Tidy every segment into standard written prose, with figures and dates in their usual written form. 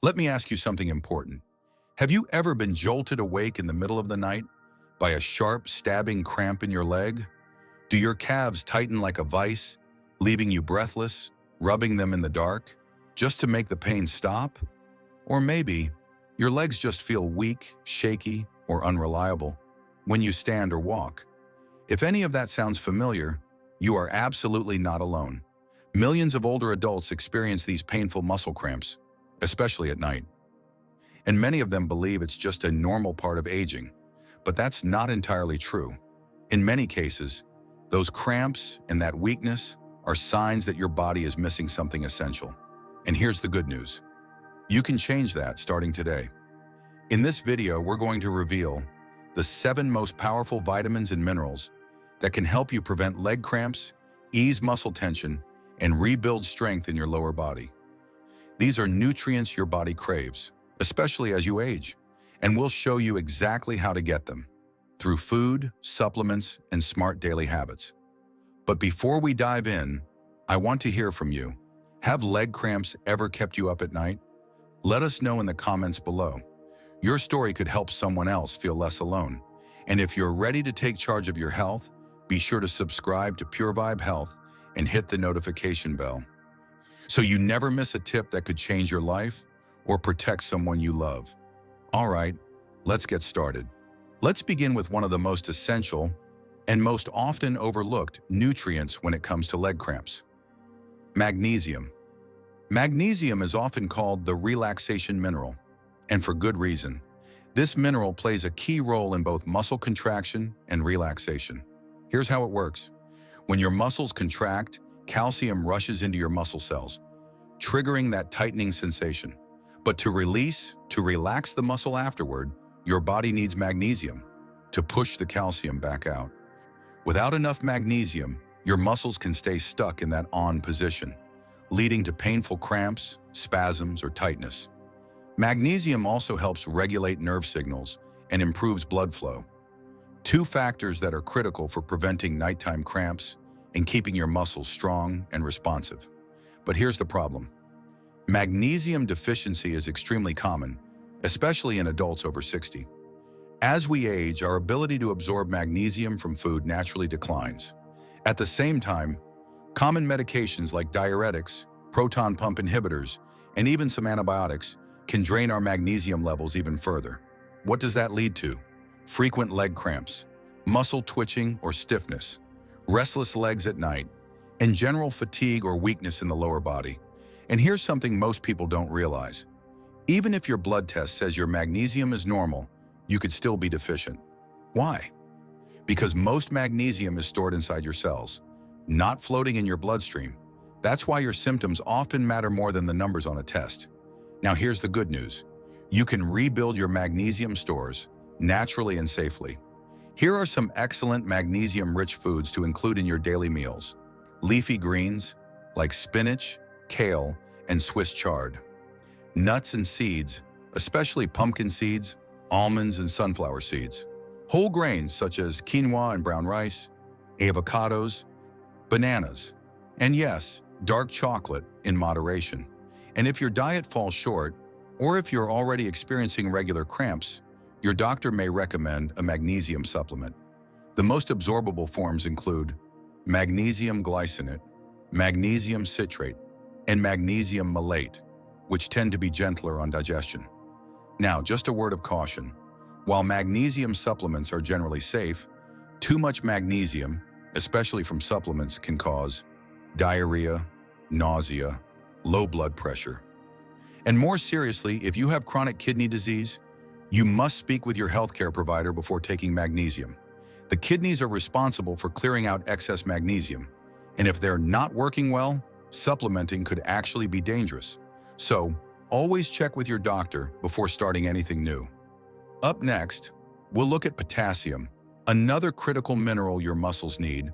Let me ask you something important. Have you ever been jolted awake in the middle of the night by a sharp, stabbing cramp in your leg? Do your calves tighten like a vice, leaving you breathless, rubbing them in the dark, just to make the pain stop? Or maybe your legs just feel weak, shaky, or unreliable when you stand or walk. If any of that sounds familiar, you are absolutely not alone. Millions of older adults experience these painful muscle cramps, especially at night. And many of them believe it's just a normal part of aging, but that's not entirely true. In many cases, those cramps and that weakness are signs that your body is missing something essential. And here's the good news. You can change that starting today. In this video, we're going to reveal the 7 most powerful vitamins and minerals that can help you prevent leg cramps, ease muscle tension, and rebuild strength in your lower body. These are nutrients your body craves, especially as you age, and we'll show you exactly how to get them through food, supplements, and smart daily habits. But before we dive in, I want to hear from you. Have leg cramps ever kept you up at night? Let us know in the comments below. Your story could help someone else feel less alone. And if you're ready to take charge of your health, be sure to subscribe to PureVibe Health and hit the notification bell, so you never miss a tip that could change your life or protect someone you love. All right, let's get started. Let's begin with one of the most essential and most often overlooked nutrients when it comes to leg cramps: magnesium. Magnesium is often called the relaxation mineral, and for good reason. This mineral plays a key role in both muscle contraction and relaxation. Here's how it works. When your muscles contract, calcium rushes into your muscle cells, triggering that tightening sensation. But to relax the muscle afterward, your body needs magnesium to push the calcium back out. Without enough magnesium, your muscles can stay stuck in that on position, leading to painful cramps, spasms, or tightness. Magnesium also helps regulate nerve signals and improves blood flow, 2 factors that are critical for preventing nighttime cramps and keeping your muscles strong and responsive. But here's the problem. Magnesium deficiency is extremely common, especially in adults over 60. As we age, our ability to absorb magnesium from food naturally declines. At the same time, common medications like diuretics, proton pump inhibitors, and even some antibiotics can drain our magnesium levels even further. What does that lead to? Frequent leg cramps, muscle twitching or stiffness, restless legs at night, and general fatigue or weakness in the lower body. And here's something most people don't realize. Even if your blood test says your magnesium is normal, you could still be deficient. Why? Because most magnesium is stored inside your cells, not floating in your bloodstream. That's why your symptoms often matter more than the numbers on a test. Now here's the good news. You can rebuild your magnesium stores naturally and safely. Here are some excellent magnesium-rich foods to include in your daily meals. Leafy greens like spinach, kale, and Swiss chard. Nuts and seeds, especially pumpkin seeds, almonds, and sunflower seeds. Whole grains such as quinoa and brown rice, avocados, bananas, and yes, dark chocolate in moderation. And if your diet falls short, or if you're already experiencing regular cramps, your doctor may recommend a magnesium supplement. The most absorbable forms include magnesium glycinate, magnesium citrate, and magnesium malate, which tend to be gentler on digestion. Now, just a word of caution. While magnesium supplements are generally safe, too much magnesium, especially from supplements, can cause diarrhea, nausea, low blood pressure. And more seriously, if you have chronic kidney disease, you must speak with your healthcare provider before taking magnesium. The kidneys are responsible for clearing out excess magnesium, and if they're not working well, supplementing could actually be dangerous. So, always check with your doctor before starting anything new. Up next, we'll look at potassium, another critical mineral your muscles need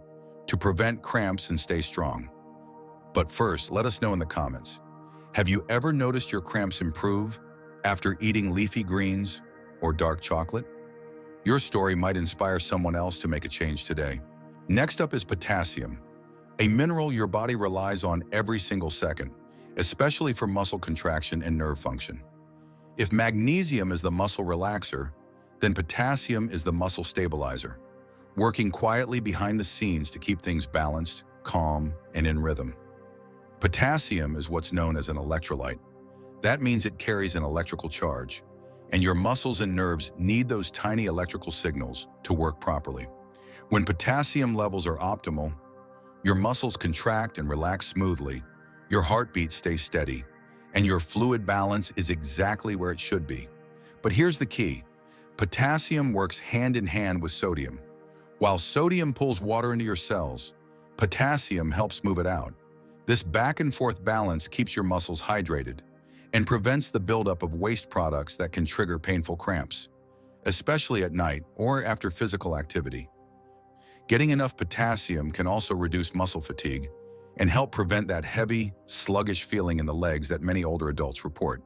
to prevent cramps and stay strong. But first, let us know in the comments. Have you ever noticed your cramps improve after eating leafy greens or dark chocolate? Your story might inspire someone else to make a change today. Next up is potassium, a mineral your body relies on every single second, especially for muscle contraction and nerve function. If magnesium is the muscle relaxer, then potassium is the muscle stabilizer, working quietly behind the scenes to keep things balanced, calm, and in rhythm. Potassium is what's known as an electrolyte. That means it carries an electrical charge, and your muscles and nerves need those tiny electrical signals to work properly. When potassium levels are optimal, your muscles contract and relax smoothly, your heartbeat stays steady, and your fluid balance is exactly where it should be. But here's the key. Potassium works hand in hand with sodium. While sodium pulls water into your cells, potassium helps move it out. This back and forth balance keeps your muscles hydrated and prevents the buildup of waste products that can trigger painful cramps, especially at night or after physical activity. Getting enough potassium can also reduce muscle fatigue and help prevent that heavy, sluggish feeling in the legs that many older adults report.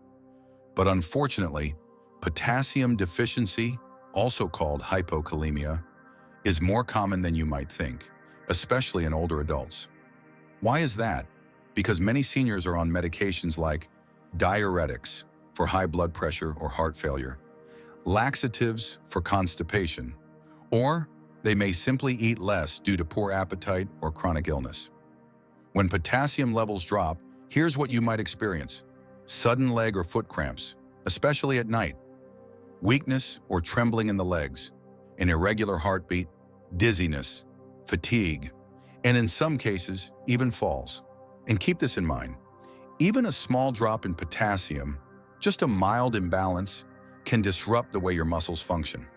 But unfortunately, potassium deficiency, also called hypokalemia, is more common than you might think, especially in older adults. Why is that? Because many seniors are on medications like diuretics for high blood pressure or heart failure, laxatives for constipation, or they may simply eat less due to poor appetite or chronic illness. When potassium levels drop, here's what you might experience: sudden leg or foot cramps, especially at night, weakness or trembling in the legs, an irregular heartbeat, dizziness, fatigue, and in some cases, even falls. And keep this in mind, even a small drop in potassium, just a mild imbalance, can disrupt the way your muscles function.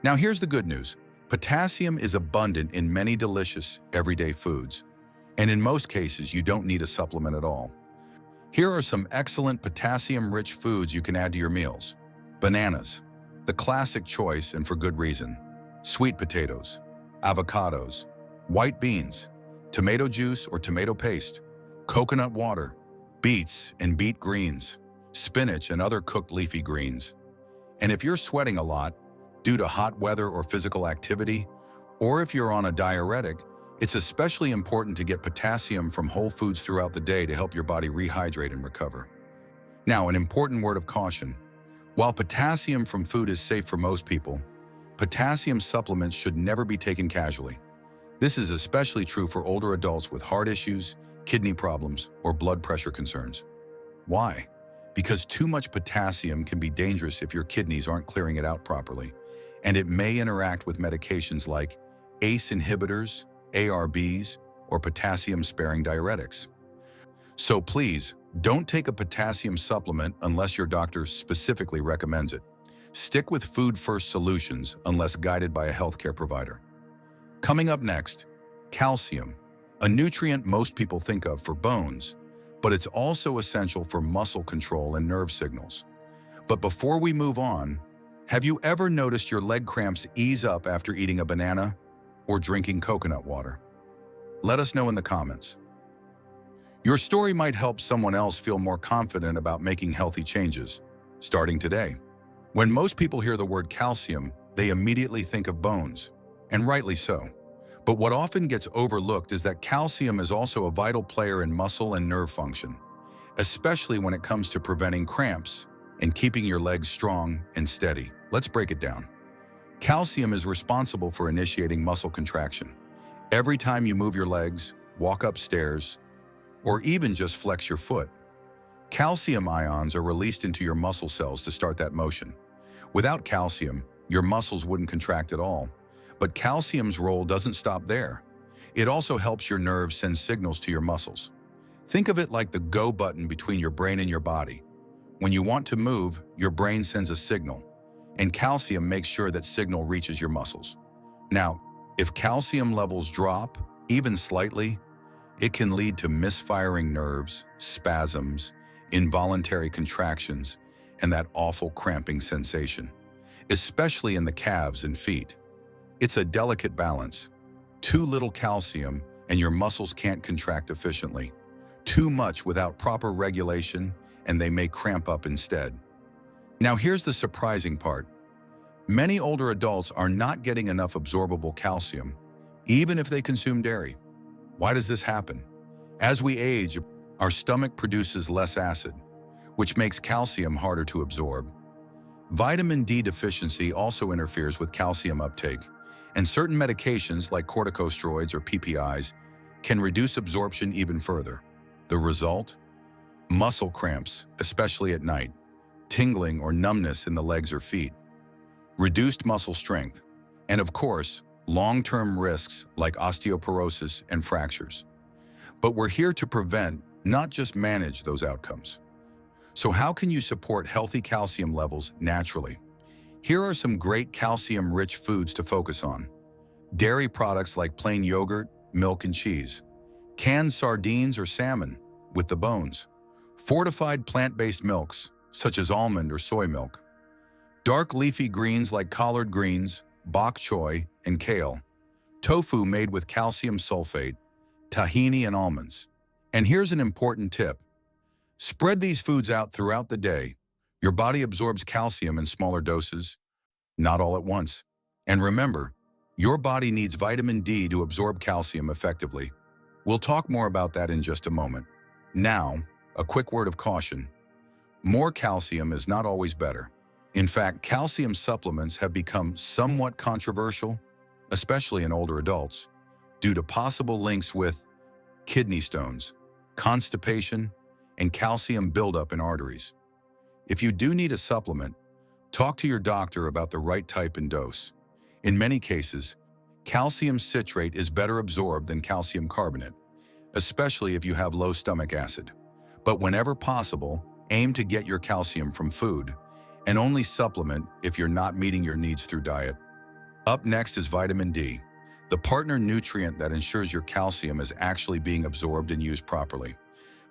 Now here's the good news. Potassium is abundant in many delicious, everyday foods, and in most cases, you don't need a supplement at all. Here are some excellent potassium-rich foods you can add to your meals. Bananas, the classic choice and for good reason. Sweet potatoes, avocados, white beans, tomato juice or tomato paste, coconut water, beets and beet greens, spinach and other cooked leafy greens. And if you're sweating a lot due to hot weather or physical activity, or if you're on a diuretic, it's especially important to get potassium from whole foods throughout the day to help your body rehydrate and recover. Now, an important word of caution. While potassium from food is safe for most people, potassium supplements should never be taken casually. This is especially true for older adults with heart issues, kidney problems, or blood pressure concerns. Why? Because too much potassium can be dangerous if your kidneys aren't clearing it out properly, and it may interact with medications like ACE inhibitors, ARBs, or potassium-sparing diuretics. So please, don't take a potassium supplement unless your doctor specifically recommends it. Stick with food-first solutions unless guided by a healthcare provider. Coming up next, calcium, a nutrient most people think of for bones, but it's also essential for muscle control and nerve signals. But before we move on, have you ever noticed your leg cramps ease up after eating a banana or drinking coconut water? Let us know in the comments. Your story might help someone else feel more confident about making healthy changes, starting today. When most people hear the word calcium, they immediately think of bones, and rightly so. But what often gets overlooked is that calcium is also a vital player in muscle and nerve function, especially when it comes to preventing cramps and keeping your legs strong and steady. Let's break it down. Calcium is responsible for initiating muscle contraction. Every time you move your legs, walk upstairs, or even just flex your foot, calcium ions are released into your muscle cells to start that motion. Without calcium, your muscles wouldn't contract at all. But calcium's role doesn't stop there. It also helps your nerves send signals to your muscles. Think of it like the go button between your brain and your body. When you want to move, your brain sends a signal, and calcium makes sure that signal reaches your muscles. Now, if calcium levels drop, even slightly, it can lead to misfiring nerves, spasms, involuntary contractions, and that awful cramping sensation, especially in the calves and feet. It's a delicate balance. Too little calcium and your muscles can't contract efficiently. Too much without proper regulation and they may cramp up instead. Now here's the surprising part. Many older adults are not getting enough absorbable calcium, even if they consume dairy. Why does this happen? As we age, our stomach produces less acid, which makes calcium harder to absorb. Vitamin D deficiency also interferes with calcium uptake, and certain medications like corticosteroids or PPIs can reduce absorption even further. The result? Muscle cramps, especially at night, tingling or numbness in the legs or feet, reduced muscle strength, and of course, long-term risks like osteoporosis and fractures. But we're here to prevent, not just manage those outcomes. So how can you support healthy calcium levels naturally? Here are some great calcium-rich foods to focus on. Dairy products like plain yogurt, milk, and cheese. Canned sardines or salmon with the bones. Fortified plant-based milks, such as almond or soy milk. Dark leafy greens like collard greens, bok choy, and kale. Tofu made with calcium sulfate, tahini, and almonds. And here's an important tip. Spread these foods out throughout the day. Your body absorbs calcium in smaller doses, not all at once. And remember, your body needs vitamin D to absorb calcium effectively. We'll talk more about that in just a moment. Now, a quick word of caution. More calcium is not always better. In fact, calcium supplements have become somewhat controversial, especially in older adults, due to possible links with kidney stones, constipation, and calcium buildup in arteries. If you do need a supplement, talk to your doctor about the right type and dose. In many cases, calcium citrate is better absorbed than calcium carbonate, especially if you have low stomach acid. But whenever possible, aim to get your calcium from food, and only supplement if you're not meeting your needs through diet. Up next is vitamin D, the partner nutrient that ensures your calcium is actually being absorbed and used properly.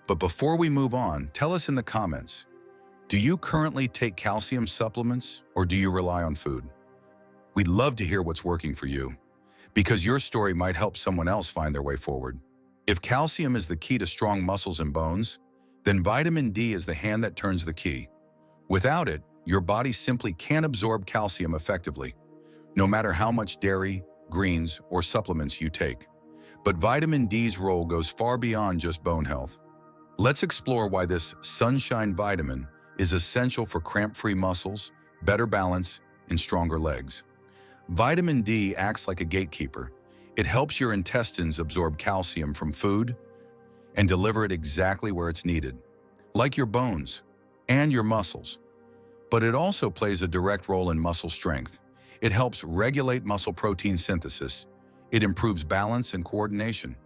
But before we move on, tell us in the comments, do you currently take calcium supplements or do you rely on food? We'd love to hear what's working for you, because your story might help someone else find their way forward. If calcium is the key to strong muscles and bones, then vitamin D is the hand that turns the key. Without it, your body simply can't absorb calcium effectively, no matter how much dairy, greens, or supplements you take. But vitamin D's role goes far beyond just bone health. Let's explore why this sunshine vitamin is essential for cramp-free muscles, better balance, and stronger legs. Vitamin D acts like a gatekeeper. It helps your intestines absorb calcium from food and deliver it exactly where it's needed, like your bones and your muscles. But it also plays a direct role in muscle strength. It helps regulate muscle protein synthesis. It improves balance and coordination,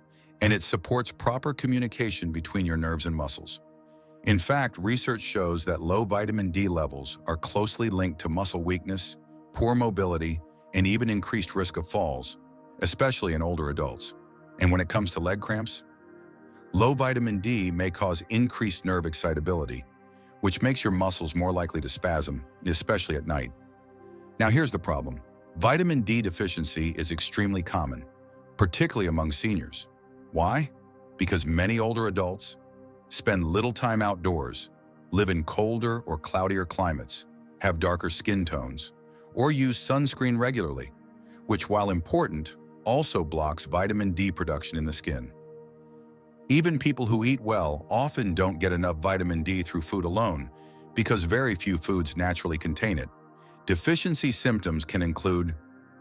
and it supports proper communication between your nerves and muscles. In fact, research shows that low vitamin D levels are closely linked to muscle weakness, poor mobility, and even increased risk of falls, especially in older adults. And when it comes to leg cramps, low vitamin D may cause increased nerve excitability, which makes your muscles more likely to spasm, especially at night. Now here's the problem. Vitamin D deficiency is extremely common, particularly among seniors. Why? Because many older adults spend little time outdoors, live in colder or cloudier climates, have darker skin tones, or use sunscreen regularly, which, while important, also blocks vitamin D production in the skin. Even people who eat well often don't get enough vitamin D through food alone because very few foods naturally contain it. Deficiency symptoms can include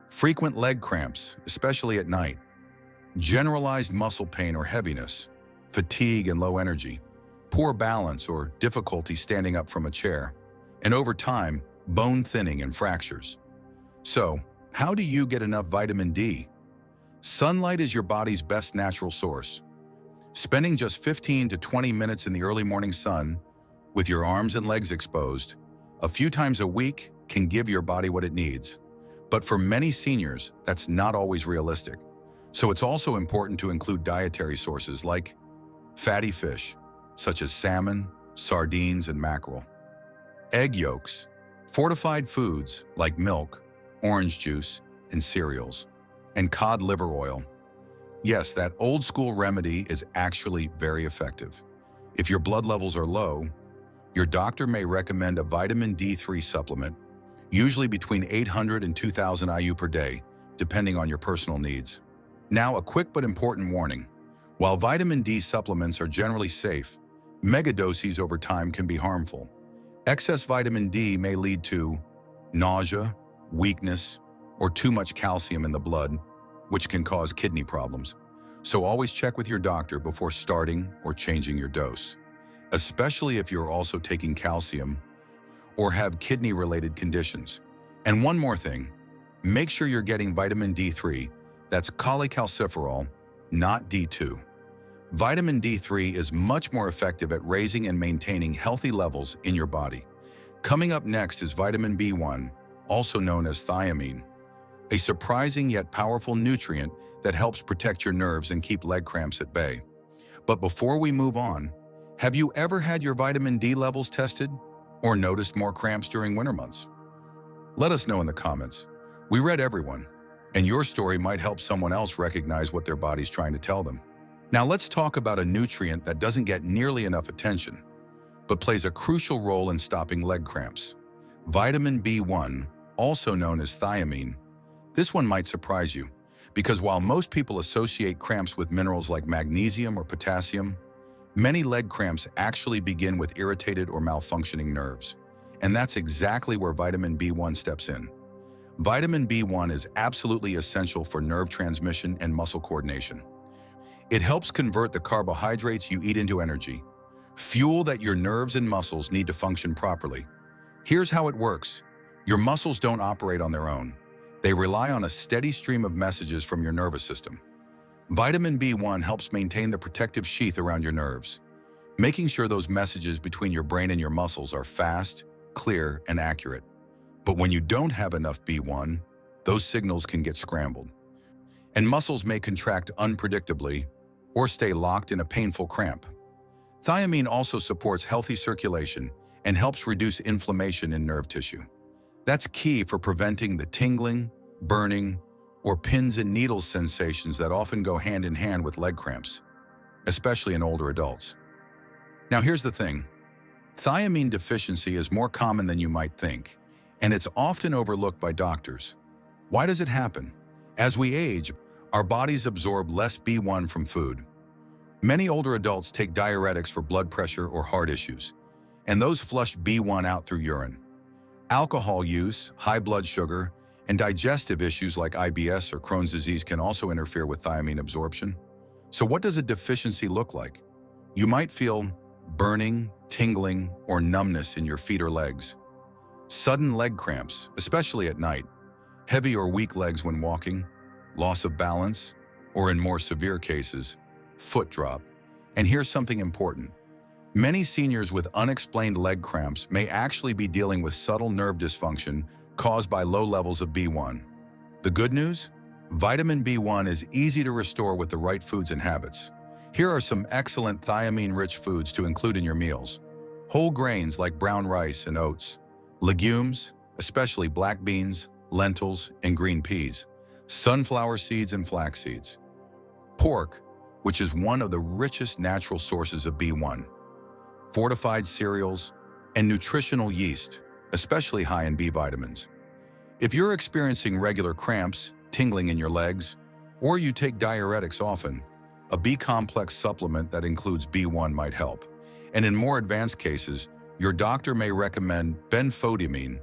frequent leg cramps, especially at night, generalized muscle pain or heaviness, fatigue and low energy, poor balance or difficulty standing up from a chair, and over time, bone thinning and fractures. So, how do you get enough vitamin D? Sunlight is your body's best natural source. Spending just 15 to 20 minutes in the early morning sun, with your arms and legs exposed, a few times a week can give your body what it needs. But for many seniors, that's not always realistic. So it's also important to include dietary sources like fatty fish, such as salmon, sardines, and mackerel, egg yolks, fortified foods like milk, orange juice, and cereals, and cod liver oil. Yes, that old school remedy is actually very effective. If your blood levels are low, your doctor may recommend a vitamin D3 supplement, usually between 800 and 2000 IU per day, depending on your personal needs. Now, a quick but important warning. While vitamin D supplements are generally safe, Megadoses over time can be harmful. Excess vitamin D may lead to nausea, weakness, or too much calcium in the blood, which can cause kidney problems. So always check with your doctor before starting or changing your dose, especially if you're also taking calcium or have kidney-related conditions. And one more thing, make sure you're getting vitamin D3, that's cholecalciferol, not D2. Vitamin D3 is much more effective at raising and maintaining healthy levels in your body. Coming up next is vitamin B1, also known as thiamine, a surprising yet powerful nutrient that helps protect your nerves and keep leg cramps at bay. But before we move on, have you ever had your vitamin D levels tested or noticed more cramps during winter months? Let us know in the comments. We read everyone, and your story might help someone else recognize what their body's trying to tell them. Now let's talk about a nutrient that doesn't get nearly enough attention, but plays a crucial role in stopping leg cramps. Vitamin B1, also known as thiamine. This one might surprise you, because while most people associate cramps with minerals like magnesium or potassium, many leg cramps actually begin with irritated or malfunctioning nerves. And that's exactly where vitamin B1 steps in. Vitamin B1 is absolutely essential for nerve transmission and muscle coordination. It helps convert the carbohydrates you eat into energy, fuel that your nerves and muscles need to function properly. Here's how it works. Your muscles don't operate on their own. They rely on a steady stream of messages from your nervous system. Vitamin B1 helps maintain the protective sheath around your nerves, making sure those messages between your brain and your muscles are fast, clear, and accurate. But when you don't have enough B1, those signals can get scrambled, and muscles may contract unpredictably or stay locked in a painful cramp. Thiamine also supports healthy circulation and helps reduce inflammation in nerve tissue. That's key for preventing the tingling, burning, or pins and needles sensations that often go hand in hand with leg cramps, especially in older adults. Now here's the thing. Thiamine deficiency is more common than you might think, and it's often overlooked by doctors. Why does it happen? As we age, our bodies absorb less B1 from food. Many older adults take diuretics for blood pressure or heart issues, and those flush B1 out through urine. Alcohol use, high blood sugar, and digestive issues like IBS or Crohn's disease can also interfere with thiamine absorption. So what does a deficiency look like? You might feel burning, tingling, or numbness in your feet or legs. Sudden leg cramps, especially at night. Heavy or weak legs when walking. Loss of balance, or in more severe cases, foot drop. And here's something important. Many seniors with unexplained leg cramps may actually be dealing with subtle nerve dysfunction caused by low levels of B1. The good news? Vitamin B1 is easy to restore with the right foods and habits. Here are some excellent thiamine-rich foods to include in your meals. Whole grains like brown rice and oats. Legumes, especially black beans, lentils, and green peas. Sunflower seeds and flax seeds. Pork, which is one of the richest natural sources of B1. Fortified cereals, and nutritional yeast, especially high in B vitamins. If you're experiencing regular cramps, tingling in your legs, or you take diuretics often, a B-complex supplement that includes B1 might help. And in more advanced cases, your doctor may recommend benfotiamine,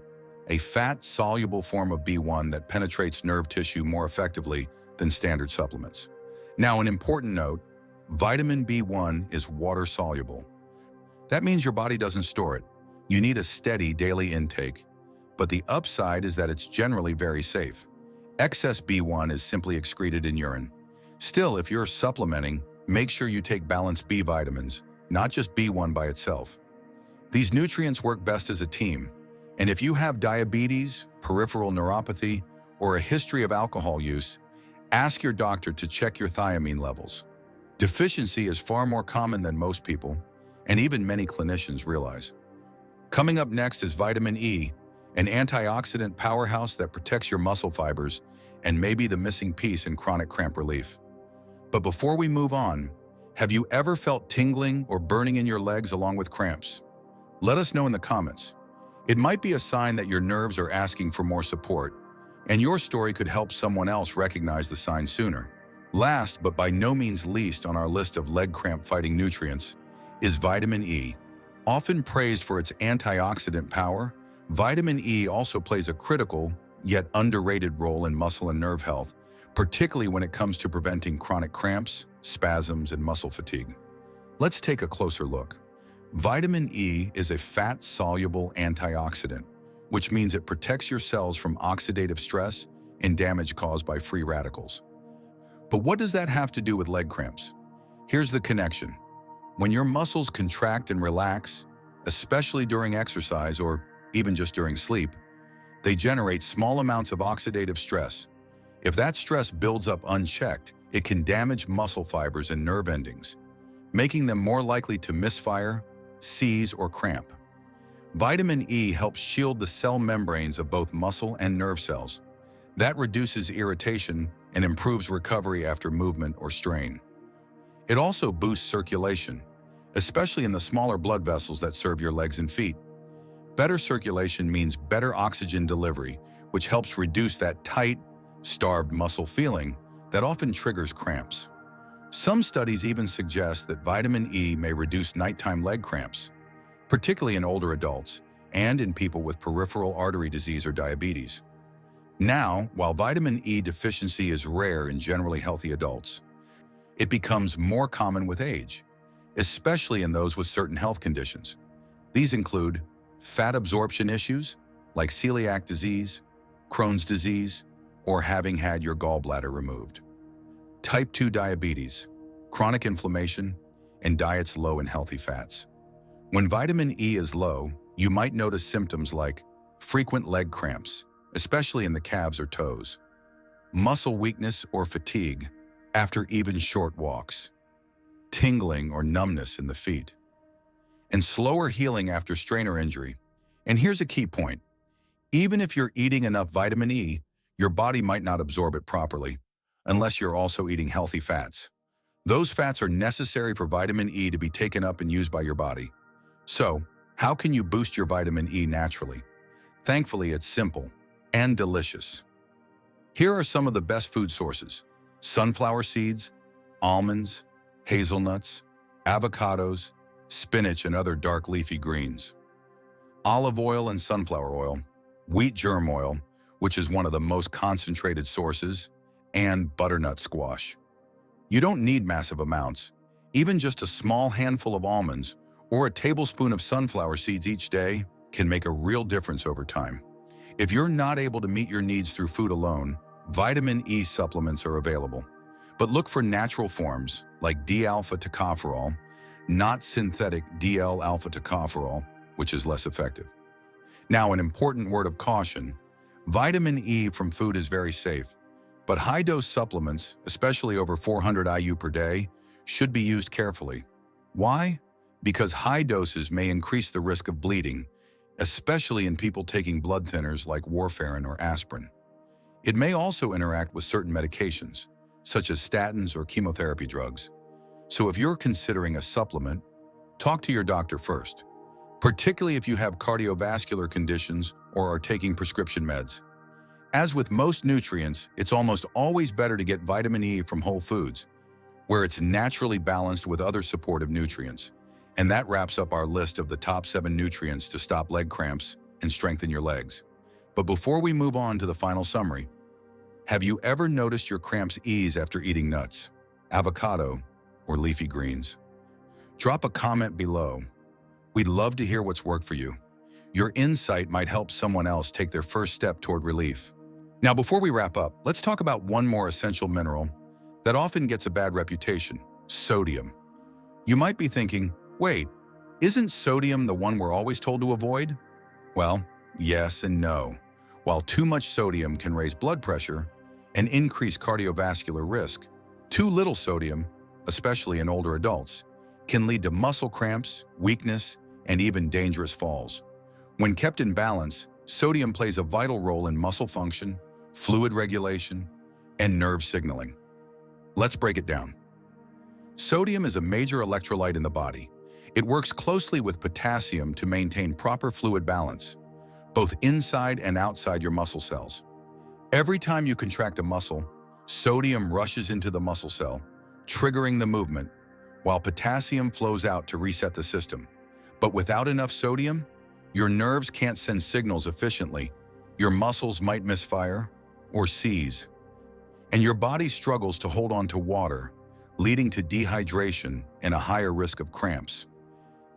a fat-soluble form of B1 that penetrates nerve tissue more effectively than standard supplements. Now, an important note, vitamin B1 is water-soluble. That means your body doesn't store it. You need a steady daily intake. But the upside is that it's generally very safe. Excess B1 is simply excreted in urine. Still, if you're supplementing, make sure you take balanced B vitamins, not just B1 by itself. These nutrients work best as a team. And if you have diabetes, peripheral neuropathy, or a history of alcohol use, ask your doctor to check your thiamine levels. Deficiency is far more common than most people, and even many clinicians realize. Coming up next is vitamin E, an antioxidant powerhouse that protects your muscle fibers and may be the missing piece in chronic cramp relief. But before we move on, have you ever felt tingling or burning in your legs along with cramps? Let us know in the comments. It might be a sign that your nerves are asking for more support, and your story could help someone else recognize the sign sooner. Last, but by no means least on our list of leg cramp fighting nutrients, is vitamin E. Often praised for its antioxidant power, vitamin E also plays a critical, yet underrated role in muscle and nerve health, particularly when it comes to preventing chronic cramps, spasms, and muscle fatigue. Let's take a closer look. Vitamin E is a fat-soluble antioxidant, which means it protects your cells from oxidative stress and damage caused by free radicals. But what does that have to do with leg cramps? Here's the connection. When your muscles contract and relax, especially during exercise or even just during sleep, they generate small amounts of oxidative stress. If that stress builds up unchecked, it can damage muscle fibers and nerve endings, making them more likely to misfire, seize, or cramp. Vitamin E helps shield the cell membranes of both muscle and nerve cells. That reduces irritation and improves recovery after movement or strain. It also boosts circulation, especially in the smaller blood vessels that serve your legs and feet. Better circulation means better oxygen delivery, which helps reduce that tight, starved muscle feeling that often triggers cramps. Some studies even suggest that vitamin E may reduce nighttime leg cramps, particularly in older adults and in people with peripheral artery disease or diabetes. Now, while vitamin E deficiency is rare in generally healthy adults, it becomes more common with age, especially in those with certain health conditions. These include fat absorption issues like celiac disease, Crohn's disease, or having had your gallbladder removed, type 2 diabetes, chronic inflammation, and diets low in healthy fats. When vitamin E is low, you might notice symptoms like frequent leg cramps, especially in the calves or toes, muscle weakness or fatigue after even short walks, tingling or numbness in the feet, and slower healing after strain or injury. And here's a key point. Even if you're eating enough vitamin E, your body might not absorb it properly unless you're also eating healthy fats. Those fats are necessary for vitamin E to be taken up and used by your body. So, how can you boost your vitamin E naturally? Thankfully, it's simple and delicious. Here are some of the best food sources: sunflower seeds, almonds, hazelnuts, avocados, spinach, and other dark leafy greens, olive oil and sunflower oil, wheat germ oil, which is one of the most concentrated sources, and butternut squash. You don't need massive amounts. Even just a small handful of almonds or a tablespoon of sunflower seeds each day can make a real difference over time. If you're not able to meet your needs through food alone, vitamin E supplements are available. But look for natural forms like D-alpha tocopherol, not synthetic DL-alpha tocopherol, which is less effective. Now, an important word of caution: vitamin E from food is very safe, but high-dose supplements, especially over 400 IU per day, should be used carefully. Why? Because high doses may increase the risk of bleeding, especially in people taking blood thinners like warfarin or aspirin. It may also interact with certain medications, such as statins or chemotherapy drugs. So if you're considering a supplement, talk to your doctor first, particularly if you have cardiovascular conditions or are taking prescription meds. As with most nutrients, it's almost always better to get vitamin E from whole foods, where it's naturally balanced with other supportive nutrients. And that wraps up our list of the top 7 nutrients to stop leg cramps and strengthen your legs. But before we move on to the final summary, have you ever noticed your cramps ease after eating nuts, avocado, or leafy greens? Drop a comment below. We'd love to hear what's worked for you. Your insight might help someone else take their first step toward relief. Now, before we wrap up, let's talk about one more essential mineral that often gets a bad reputation: sodium. You might be thinking, wait, isn't sodium the one we're always told to avoid? Well, yes and no. While too much sodium can raise blood pressure and increase cardiovascular risk, too little sodium, especially in older adults, can lead to muscle cramps, weakness, and even dangerous falls. When kept in balance, sodium plays a vital role in muscle function, fluid regulation, and nerve signaling. Let's break it down. Sodium is a major electrolyte in the body. It works closely with potassium to maintain proper fluid balance, both inside and outside your muscle cells. Every time you contract a muscle, sodium rushes into the muscle cell, triggering the movement, while potassium flows out to reset the system. But without enough sodium, your nerves can't send signals efficiently, your muscles might misfire or seize, and your body struggles to hold on to water, leading to dehydration and a higher risk of cramps.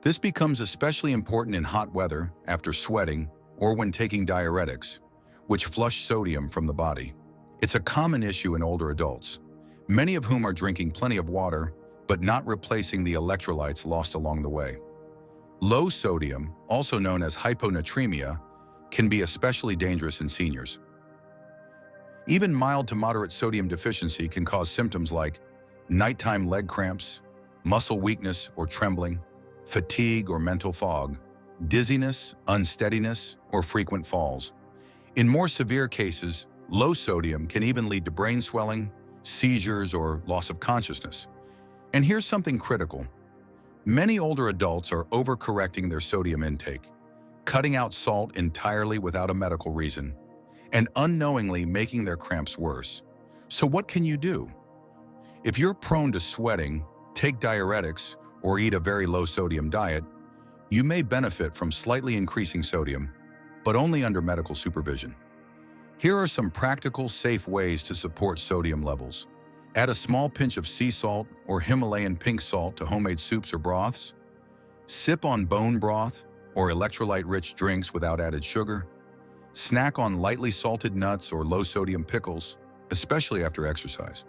This becomes especially important in hot weather, after sweating, or when taking diuretics, which flush sodium from the body. It's a common issue in older adults, many of whom are drinking plenty of water, but not replacing the electrolytes lost along the way. Low sodium, also known as hyponatremia, can be especially dangerous in seniors. Even mild to moderate sodium deficiency can cause symptoms like nighttime leg cramps, muscle weakness or trembling, fatigue or mental fog, dizziness, unsteadiness, or frequent falls. In more severe cases, low sodium can even lead to brain swelling, seizures, or loss of consciousness. And here's something critical. Many older adults are overcorrecting their sodium intake, cutting out salt entirely without a medical reason, and unknowingly making their cramps worse. So what can you do? If you're prone to sweating, take diuretics, or eat a very low sodium diet, you may benefit from slightly increasing sodium, but only under medical supervision. Here are some practical, safe ways to support sodium levels. Add a small pinch of sea salt or Himalayan pink salt to homemade soups or broths. Sip on bone broth or electrolyte-rich drinks without added sugar. Snack on lightly salted nuts or low-sodium pickles, especially after exercise.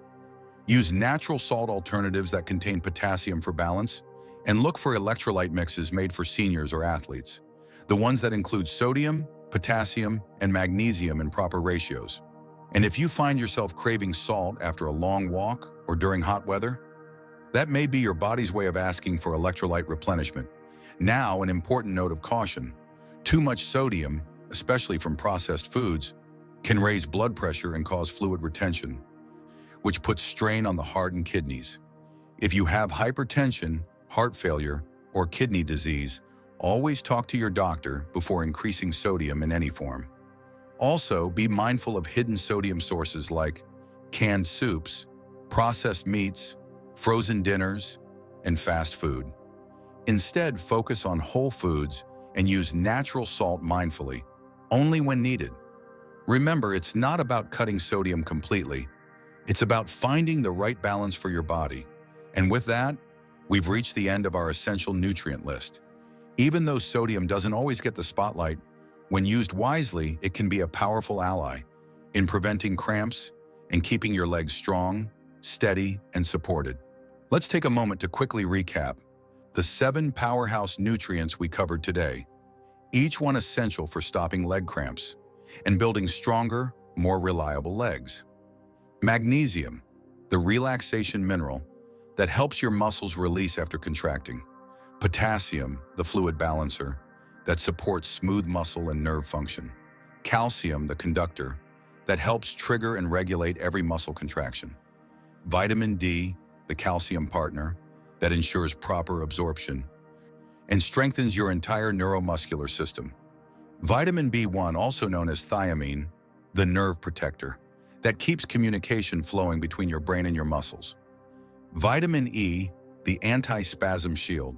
Use natural salt alternatives that contain potassium for balance, and look for electrolyte mixes made for seniors or athletes, the ones that include sodium, potassium, and magnesium in proper ratios. And if you find yourself craving salt after a long walk or during hot weather, that may be your body's way of asking for electrolyte replenishment. Now, an important note of caution. Too much sodium, especially from processed foods, can raise blood pressure and cause fluid retention, which puts strain on the heart and kidneys. If you have hypertension, heart failure, or kidney disease, always talk to your doctor before increasing sodium in any form. Also, be mindful of hidden sodium sources like canned soups, processed meats, frozen dinners, and fast food. Instead, focus on whole foods and use natural salt mindfully, only when needed. Remember, it's not about cutting sodium completely. It's about finding the right balance for your body. And with that, we've reached the end of our essential nutrient list. Even though sodium doesn't always get the spotlight, when used wisely, it can be a powerful ally in preventing cramps and keeping your legs strong, steady, and supported. Let's take a moment to quickly recap the 7 powerhouse nutrients we covered today, each one essential for stopping leg cramps and building stronger, more reliable legs. Magnesium, the relaxation mineral that helps your muscles release after contracting. Potassium, the fluid balancer that supports smooth muscle and nerve function. Calcium, the conductor that helps trigger and regulate every muscle contraction. Vitamin D, the calcium partner that ensures proper absorption and strengthens your entire neuromuscular system. Vitamin B1, also known as thiamine, the nerve protector that keeps communication flowing between your brain and your muscles. Vitamin E, the anti-spasm shield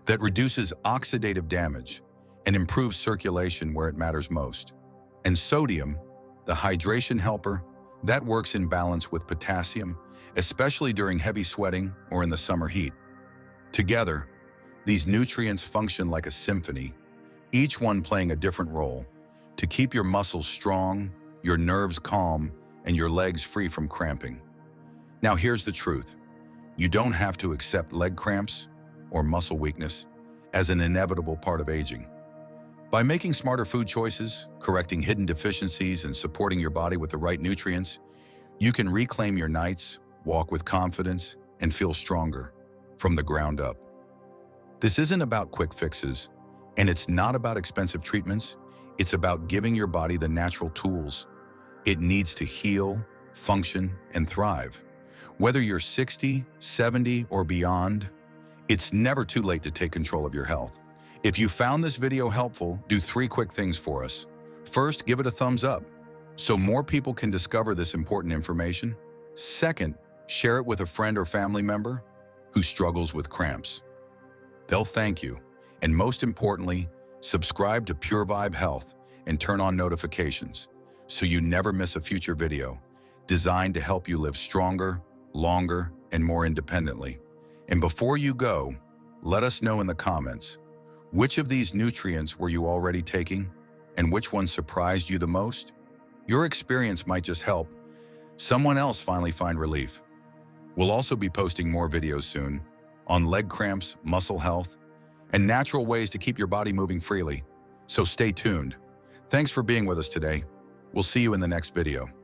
that reduces oxidative damage and improves circulation where it matters most. And sodium, the hydration helper that works in balance with potassium, especially during heavy sweating or in the summer heat. Together, these nutrients function like a symphony, each one playing a different role to keep your muscles strong, your nerves calm, and your legs free from cramping. Now here's the truth. You don't have to accept leg cramps or muscle weakness as an inevitable part of aging. By making smarter food choices, correcting hidden deficiencies, and supporting your body with the right nutrients, you can reclaim your nights, walk with confidence, and feel stronger from the ground up. This isn't about quick fixes, and it's not about expensive treatments. It's about giving your body the natural tools it needs to heal, function, and thrive. Whether you're 60, 70, or beyond, it's never too late to take control of your health. If you found this video helpful, do 3 quick things for us. First, give it a thumbs up so more people can discover this important information. Second, share it with a friend or family member who struggles with cramps. They'll thank you. And most importantly, subscribe to PureVibe Health and turn on notifications so you never miss a future video designed to help you live stronger, longer, and more independently. And before you go, let us know in the comments, which of these nutrients were you already taking and which one surprised you the most? Your experience might just help someone else finally find relief. We'll also be posting more videos soon on leg cramps, muscle health, and natural ways to keep your body moving freely. So stay tuned. Thanks for being with us today. We'll see you in the next video.